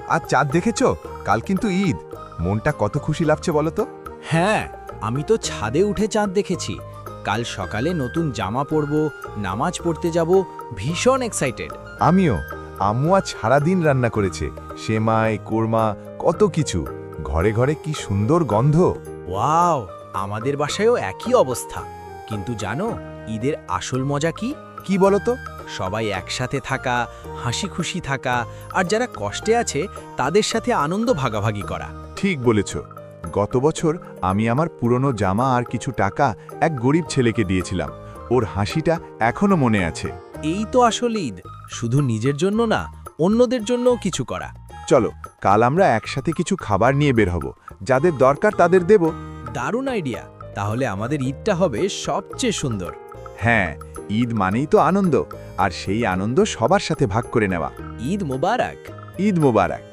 আর চাঁদ দেখেছ? কাল কিন্তু ঈদ। মনটা কত খুশি লাগছে বলো তো। হ্যাঁ, আমি তো ছাদে উঠে চাঁদ দেখেছি। কাল সকালে নতুন জামা পরব, নামাজ পড়তে যাব, ভীষণ এক্সাইটেড। আমিও। আম্মু আজ সারাদিন রান্না করেছে, সেমাই, কোরমা, কত কিছু। ঘরে ঘরে কি সুন্দর গন্ধ। ওয়াও, আমাদের বাসায়ও একই অবস্থা। কিন্তু জানো ঈদের আসল মজা কি? কি বলো তো? সবাই একসাথে থাকা, হাসি খুশি থাকা, আর যারা কষ্টে আছে তাদের সাথে আনন্দ ভাগাভাগি করা। ঠিক বলেছ। গত বছর আমি আমার পুরনো জামা আর কিছু টাকা এক গরিব ছেলেকে দিয়েছিলাম। ওর হাসিটা এখনো মনে আছে। এই তো আসল ঈদ, শুধু নিজের জন্য না, অন্যদের জন্যও কিছু করা। চলো, কাল আমরা একসাথে কিছু খাবার নিয়ে বের হব। যাদের দরকার তাদের দেব। দারুণ আইডিয়া। তাহলে আমাদের ঈদটা হবে সবচেয়ে সুন্দর। হ্যাঁ, ঈদ মানেই তো আনন্দ, আর সেই আনন্দ সবার সাথে ভাগ করে নেওয়া। ঈদ মোবারক। ঈদ মোবারক।